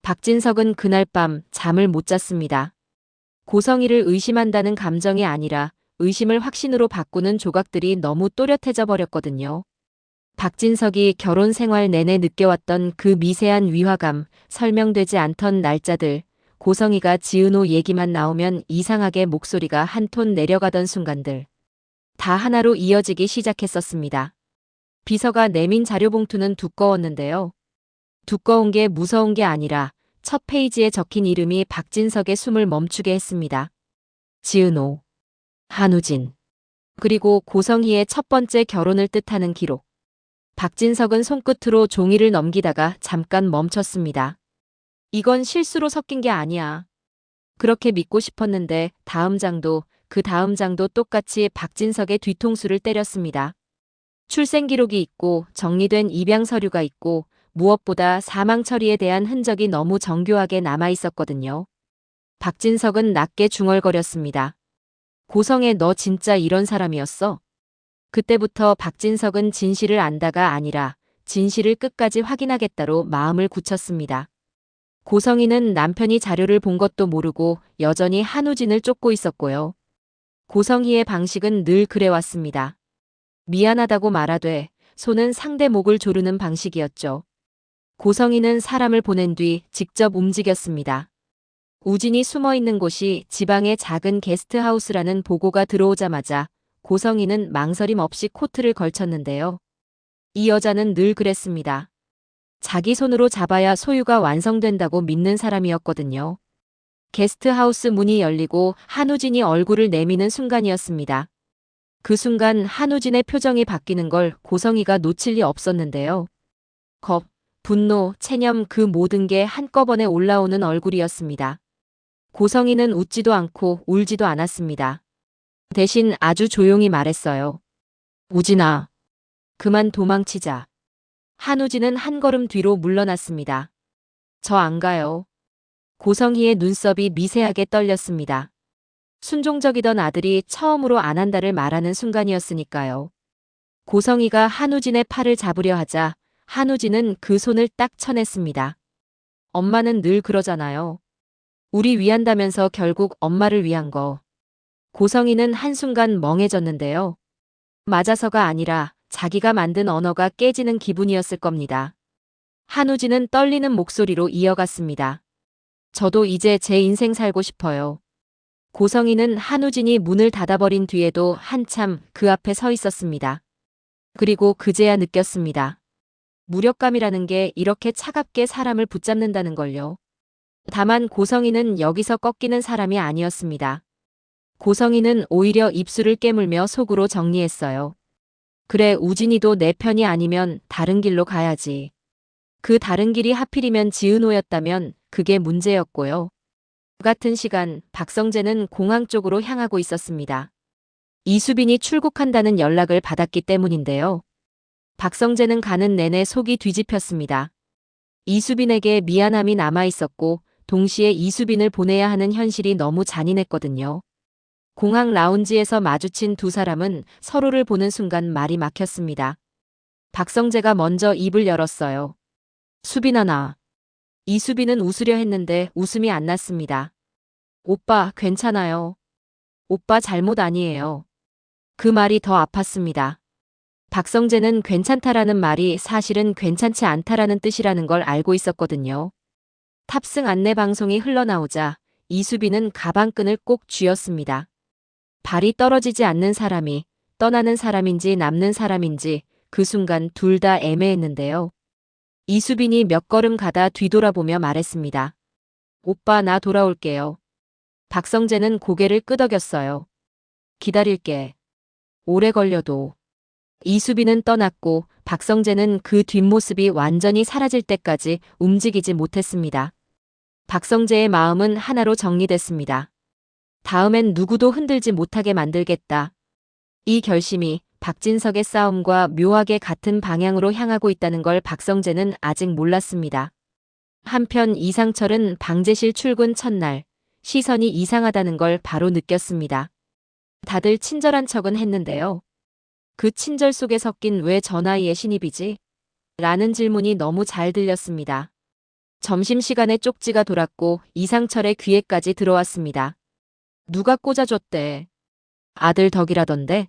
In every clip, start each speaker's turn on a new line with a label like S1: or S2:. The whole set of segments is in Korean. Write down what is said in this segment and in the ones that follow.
S1: 박진석은 그날 밤 잠을 못 잤습니다. 고성희를 의심한다는 감정이 아니라 의심을 확신으로 바꾸는 조각들이 너무 또렷해져 버렸거든요. 박진석이 결혼 생활 내내 느껴왔던 그 미세한 위화감, 설명되지 않던 날짜들, 고성희가 지은호 얘기만 나오면 이상하게 목소리가 한 톤 내려가던 순간들. 다 하나로 이어지기 시작했었습니다. 비서가 내민 자료 봉투는 두꺼웠는데요. 두꺼운 게 무서운 게 아니라 첫 페이지에 적힌 이름이 박진석의 숨을 멈추게 했습니다. 지은호, 한우진, 그리고 고성희의 첫 번째 결혼을 뜻하는 기록. 박진석은 손끝으로 종이를 넘기다가 잠깐 멈췄습니다. 이건 실수로 섞인 게 아니야. 그렇게 믿고 싶었는데 다음 장도 그 다음 장도 똑같이 박진석의 뒤통수를 때렸습니다. 출생 기록이 있고 정리된 입양 서류가 있고 무엇보다 사망 처리에 대한 흔적이 너무 정교하게 남아 있었거든요. 박진석은 낮게 중얼거렸습니다. 고성애, 너 진짜 이런 사람이었어? 그때부터 박진석은 진실을 안다가 아니라 진실을 끝까지 확인하겠다로 마음을 굳혔습니다. 고성희는 남편이 자료를 본 것도 모르고 여전히 한우진을 쫓고 있었고요. 고성희의 방식은 늘 그래왔습니다. 미안하다고 말하되 손은 상대 목을 조르는 방식이었죠. 고성희는 사람을 보낸 뒤 직접 움직였습니다. 우진이 숨어 있는 곳이 지방의 작은 게스트하우스라는 보고가 들어오자마자 고성희는 망설임 없이 코트를 걸쳤는데요. 이 여자는 늘 그랬습니다. 자기 손으로 잡아야 소유가 완성된다고 믿는 사람이었거든요. 게스트하우스 문이 열리고 한우진이 얼굴을 내미는 순간이었습니다. 그 순간 한우진의 표정이 바뀌는 걸 고성희가 놓칠 리 없었는데요. 겁, 분노, 체념, 그 모든 게 한꺼번에 올라오는 얼굴이었습니다. 고성희는 웃지도 않고 울지도 않았습니다. 대신 아주 조용히 말했어요. 우진아, 그만 도망치자. 한우진은 한 걸음 뒤로 물러났습니다. 저 안 가요. 고성희의 눈썹이 미세하게 떨렸습니다. 순종적이던 아들이 처음으로 안 한다를 말하는 순간이었으니까요. 고성희가 한우진의 팔을 잡으려 하자 한우진은 그 손을 딱 쳐냈습니다. 엄마는 늘 그러잖아요. 우리 위한다면서 결국 엄마를 위한 거. 고성희는 한순간 멍해졌는데요. 맞아서가 아니라 자기가 만든 언어가 깨지는 기분이었을 겁니다. 한우진은 떨리는 목소리로 이어갔습니다. 저도 이제 제 인생 살고 싶어요. 고성희는 한우진이 문을 닫아버린 뒤에도 한참 그 앞에 서 있었습니다. 그리고 그제야 느꼈습니다. 무력감이라는 게 이렇게 차갑게 사람을 붙잡는다는 걸요. 다만 고성희는 여기서 꺾이는 사람이 아니었습니다. 고성희는 오히려 입술을 깨물며 속으로 정리했어요. 그래, 우진이도 내 편이 아니면 다른 길로 가야지. 그 다른 길이 하필이면 지은호였다면 그게 문제였고요. 같은 시간 박성재는 공항 쪽으로 향하고 있었습니다. 이수빈이 출국한다는 연락을 받았기 때문인데요. 박성재는 가는 내내 속이 뒤집혔습니다. 이수빈에게 미안함이 남아있었고 동시에 이수빈을 보내야 하는 현실이 너무 잔인했거든요. 공항 라운지에서 마주친 두 사람은 서로를 보는 순간 말이 막혔습니다. 박성재가 먼저 입을 열었어요. 수빈아, 나. 이수빈은 웃으려 했는데 웃음이 안 났습니다. 오빠, 괜찮아요. 오빠 잘못 아니에요. 그 말이 더 아팠습니다. 박성재는 괜찮다라는 말이 사실은 괜찮지 않다라는 뜻이라는 걸 알고 있었거든요. 탑승 안내 방송이 흘러나오자 이수빈은 가방끈을 꼭 쥐었습니다. 발이 떨어지지 않는 사람이 떠나는 사람인지 남는 사람인지 그 순간 둘 다 애매했는데요. 이수빈이 몇 걸음 가다 뒤돌아보며 말했습니다. 오빠, 나 돌아올게요. 박성재는 고개를 끄덕였어요. 기다릴게. 오래 걸려도. 이수빈은 떠났고 박성재는 그 뒷모습이 완전히 사라질 때까지 움직이지 못했습니다. 박성재의 마음은 하나로 정리됐습니다. 다음엔 누구도 흔들지 못하게 만들겠다. 이 결심이 박진석의 싸움과 묘하게 같은 방향으로 향하고 있다는 걸 박성재는 아직 몰랐습니다. 한편 이상철은 방제실 출근 첫날 시선이 이상하다는 걸 바로 느꼈습니다. 다들 친절한 척은 했는데요. 그 친절 속에 섞인 왜 저 나이에 신입이지? 라는 질문이 너무 잘 들렸습니다. 점심시간에 쪽지가 돌았고 이상철의 귀에까지 들어왔습니다. 누가 꽂아줬대. 아들 덕이라던데.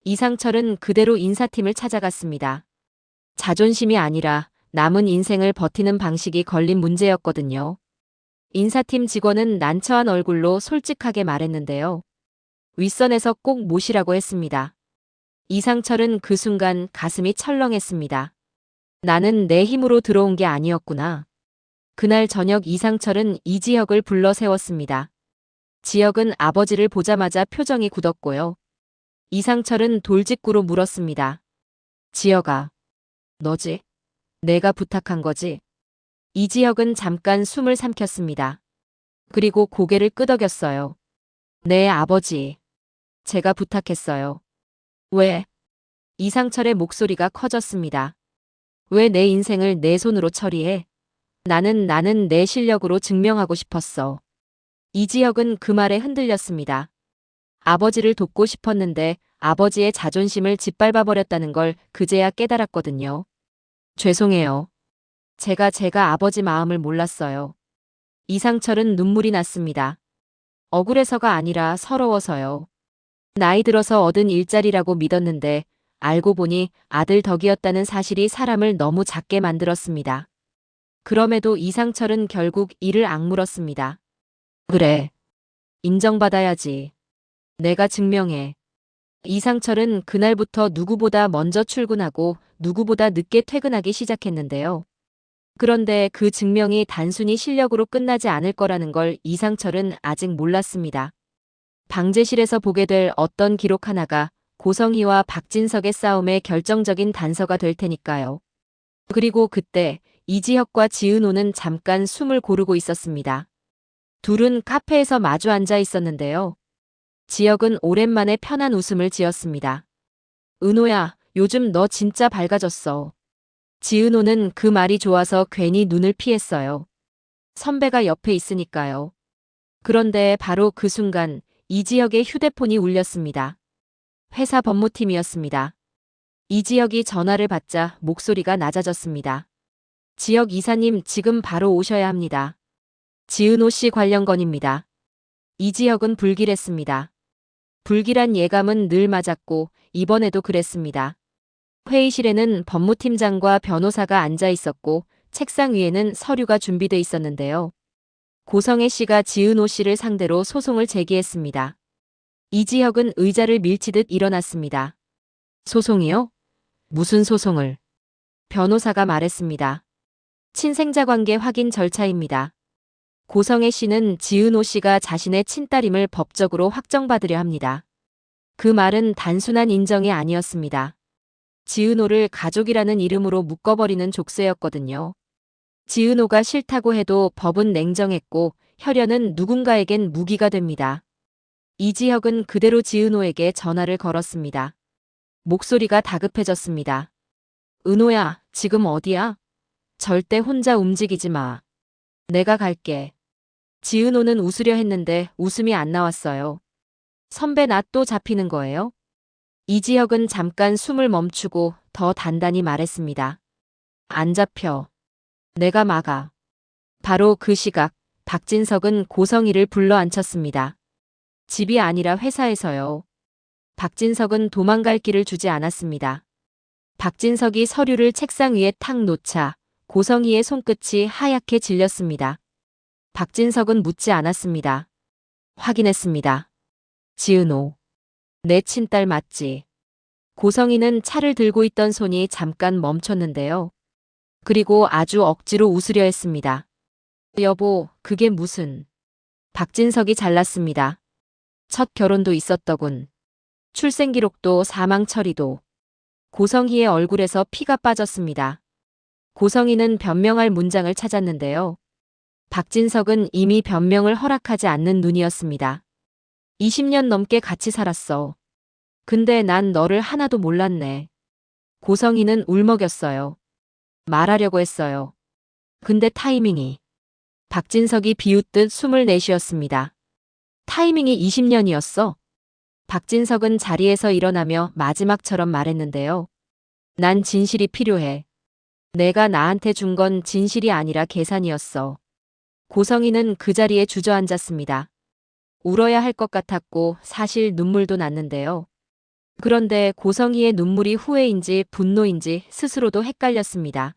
S1: 이상철은 그대로 인사팀을 찾아갔습니다. 자존심이 아니라 남은 인생을 버티는 방식이 걸린 문제였거든요. 인사팀 직원은 난처한 얼굴로 솔직하게 말했는데요. 윗선에서 꼭 모시라고 했습니다. 이상철은 그 순간 가슴이 철렁했습니다. 나는 내 힘으로 들어온 게 아니었구나. 그날 저녁 이상철은 이지혁을 불러 세웠습니다. 지혁은 아버지를 보자마자 표정이 굳었고요. 이상철은 돌직구로 물었습니다. 지혁아, 너지? 내가 부탁한 거지? 이지혁은 잠깐 숨을 삼켰습니다. 그리고 고개를 끄덕였어요. 네, 아버지. 제가 부탁했어요. 왜? 이상철의 목소리가 커졌습니다. 왜 내 인생을 내 손으로 처리해? 나는 내 실력으로 증명하고 싶었어. 이지혁은 그 말에 흔들렸습니다. 아버지를 돕고 싶었는데 아버지의 자존심을 짓밟아버렸다는 걸 그제야 깨달았거든요. 죄송해요. 제가 아버지 마음을 몰랐어요. 이상철은 눈물이 났습니다. 억울해서가 아니라 서러워서요. 나이 들어서 얻은 일자리라고 믿었는데 알고 보니 아들 덕이었다는 사실이 사람을 너무 작게 만들었습니다. 그럼에도 이상철은 결국 이를 악물었습니다. 그래. 인정받아야지. 내가 증명해. 이상철은 그날부터 누구보다 먼저 출근하고 누구보다 늦게 퇴근하기 시작했는데요. 그런데 그 증명이 단순히 실력으로 끝나지 않을 거라는 걸 이상철은 아직 몰랐습니다. 방제실에서 보게 될 어떤 기록 하나가 고성희와 박진석의 싸움의 결정적인 단서가 될 테니까요. 그리고 그때 이지혁과 지은호는 잠깐 숨을 고르고 있었습니다. 둘은 카페에서 마주 앉아 있었는데요. 지혁은 오랜만에 편한 웃음을 지었습니다. 은호야, 요즘 너 진짜 밝아졌어. 지은호는 그 말이 좋아서 괜히 눈을 피했어요. 선배가 옆에 있으니까요. 그런데 바로 그 순간 이지혁의 휴대폰이 울렸습니다. 회사 법무팀이었습니다. 이지혁이 전화를 받자 목소리가 낮아졌습니다. 지혁 이사님, 지금 바로 오셔야 합니다. 지은호 씨 관련 건입니다. 이지혁은 불길했습니다. 불길한 예감은 늘 맞았고 이번에도 그랬습니다. 회의실에는 법무팀장과 변호사가 앉아 있었고 책상 위에는 서류가 준비돼 있었는데요. 고성애 씨가 지은호 씨를 상대로 소송을 제기했습니다. 이지혁은 의자를 밀치듯 일어났습니다. 소송이요? 무슨 소송을? 변호사가 말했습니다. 친생자 관계 확인 절차입니다. 고성애 씨는 지은호 씨가 자신의 친딸임을 법적으로 확정받으려 합니다. 그 말은 단순한 인정이 아니었습니다. 지은호를 가족이라는 이름으로 묶어버리는 족쇄였거든요. 지은호가 싫다고 해도 법은 냉정했고 혈연은 누군가에겐 무기가 됩니다. 이지혁은 그대로 지은호에게 전화를 걸었습니다. 목소리가 다급해졌습니다. 은호야, 지금 어디야? 절대 혼자 움직이지 마. 내가 갈게. 지은호는 웃으려 했는데 웃음이 안 나왔어요. 선배, 나 또 잡히는 거예요? 이지혁은 잠깐 숨을 멈추고 더 단단히 말했습니다. 안 잡혀. 내가 막아. 바로 그 시각 박진석은 고성희를 불러 앉혔습니다. 집이 아니라 회사에서요. 박진석은 도망갈 길을 주지 않았습니다. 박진석이 서류를 책상 위에 탁 놓자 고성희의 손끝이 하얗게 질렸습니다. 박진석은 묻지 않았습니다. 확인했습니다. 지은호. 내 친딸 맞지? 고성희는 차를 들고 있던 손이 잠깐 멈췄는데요. 그리고 아주 억지로 웃으려 했습니다. 여보, 그게 무슨... 박진석이 잘났습니다. 첫 결혼도 있었더군. 출생기록도 사망 처리도. 고성희의 얼굴에서 피가 빠졌습니다. 고성희는 변명할 문장을 찾았는데요. 박진석은 이미 변명을 허락하지 않는 눈이었습니다. 20년 넘게 같이 살았어. 근데 난 너를 하나도 몰랐네. 고성희는 울먹였어요. 말하려고 했어요. 근데 타이밍이. 박진석이 비웃듯 숨을 내쉬었습니다. 타이밍이 20년이었어? 박진석은 자리에서 일어나며 마지막처럼 말했는데요. 난 진실이 필요해. 내가 나한테 준 건 진실이 아니라 계산이었어. 고성희는 그 자리에 주저앉았습니다. 울어야 할 것 같았고 사실 눈물도 났는데요. 그런데 고성희의 눈물이 후회인지 분노인지 스스로도 헷갈렸습니다.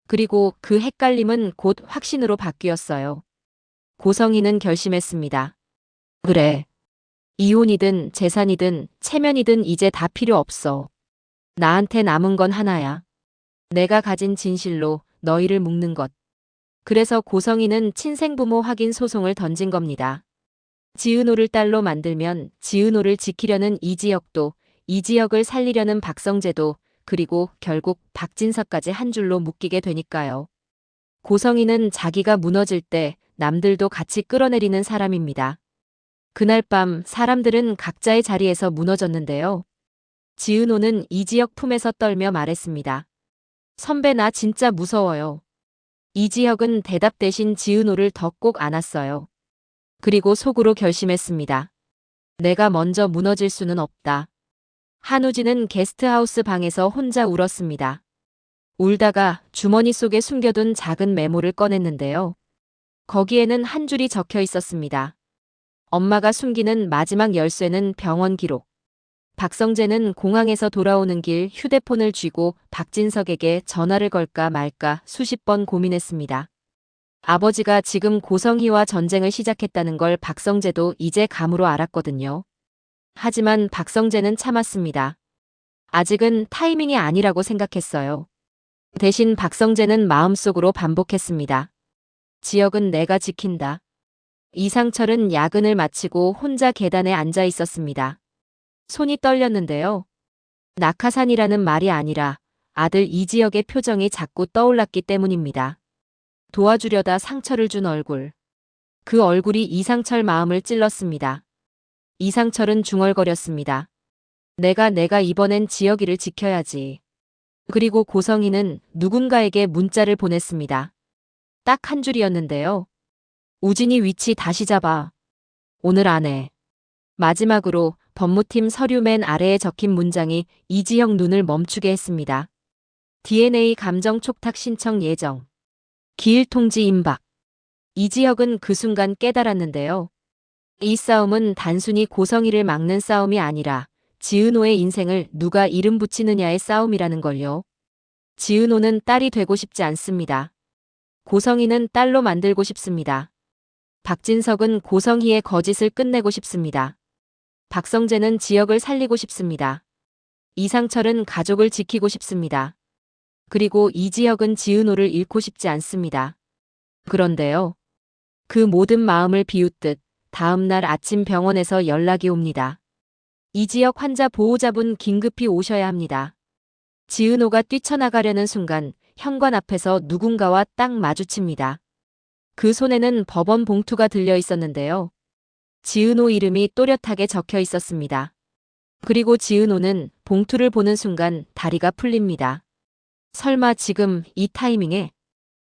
S1: 그리고 그 헷갈림은 곧 확신으로 바뀌었어요. 고성희는 결심했습니다. 그래. 이혼이든 재산이든 체면이든 이제 다 필요 없어. 나한테 남은 건 하나야. 내가 가진 진실로 너희를 묶는 것. 그래서 고성희는 친생부모 확인 소송을 던진 겁니다. 지은호를 딸로 만들면 지은호를 지키려는 이지혁도, 이지혁을 살리려는 박성재도, 그리고 결국 박진석까지 한 줄로 묶이게 되니까요. 고성희는 자기가 무너질 때 남들도 같이 끌어내리는 사람입니다. 그날 밤 사람들은 각자의 자리에서 무너졌는데요. 지은호는 이지혁 품에서 떨며 말했습니다. 선배 나 진짜 무서워요. 이지혁은 대답 대신 지은호를 더 꼭 안았어요. 그리고 속으로 결심했습니다. 내가 먼저 무너질 수는 없다. 한우진은 게스트하우스 방에서 혼자 울었습니다. 울다가 주머니 속에 숨겨둔 작은 메모를 꺼냈는데요. 거기에는 한 줄이 적혀 있었습니다. 엄마가 숨기는 마지막 열쇠는 병원 기록. 박성재는 공항에서 돌아오는 길 휴대폰을 쥐고 박진석에게 전화를 걸까 말까 수십 번 고민했습니다. 아버지가 지금 고성희와 전쟁을 시작했다는 걸 박성재도 이제 감으로 알았거든요. 하지만 박성재는 참았습니다. 아직은 타이밍이 아니라고 생각했어요. 대신 박성재는 마음속으로 반복했습니다. 지혁은 내가 지킨다. 이상철은 야근을 마치고 혼자 계단에 앉아 있었습니다. 손이 떨렸는데요. 낙하산이라는 말이 아니라 아들 이지혁의 표정이 자꾸 떠올랐기 때문입니다. 도와주려다 상처를 준 얼굴. 그 얼굴이 이상철 마음을 찔렀습니다. 이상철은 중얼거렸습니다. 내가 이번엔 지혁이를 지켜야지. 그리고 고성희는 누군가에게 문자를 보냈습니다. 딱 한 줄이었는데요. 우진이 위치 다시 잡아. 오늘 안에. 마지막으로 법무팀 서류 맨 아래에 적힌 문장이 이지혁 눈을 멈추게 했습니다. DNA 감정 촉탁 신청 예정. 기일 통지 임박. 이지혁은 그 순간 깨달았는데요. 이 싸움은 단순히 고성희를 막는 싸움이 아니라 지은호의 인생을 누가 이름 붙이느냐의 싸움이라는 걸요. 지은호는 딸이 되고 싶지 않습니다. 고성희는 딸로 만들고 싶습니다. 박진석은 고성희의 거짓을 끝내고 싶습니다. 박성재는 지역을 살리고 싶습니다. 이상철은 가족을 지키고 싶습니다. 그리고 이지혁은 지은호를 잃고 싶지 않습니다. 그런데요. 그 모든 마음을 비웃듯 다음 날 아침 병원에서 연락이 옵니다. 이지혁 환자 보호자분 긴급히 오셔야 합니다. 지은호가 뛰쳐나가려는 순간 현관 앞에서 누군가와 딱 마주칩니다. 그 손에는 법원 봉투가 들려 있었는데요. 지은호 이름이 또렷하게 적혀 있었습니다. 그리고 지은호는 봉투를 보는 순간 다리가 풀립니다. 설마 지금 이 타이밍에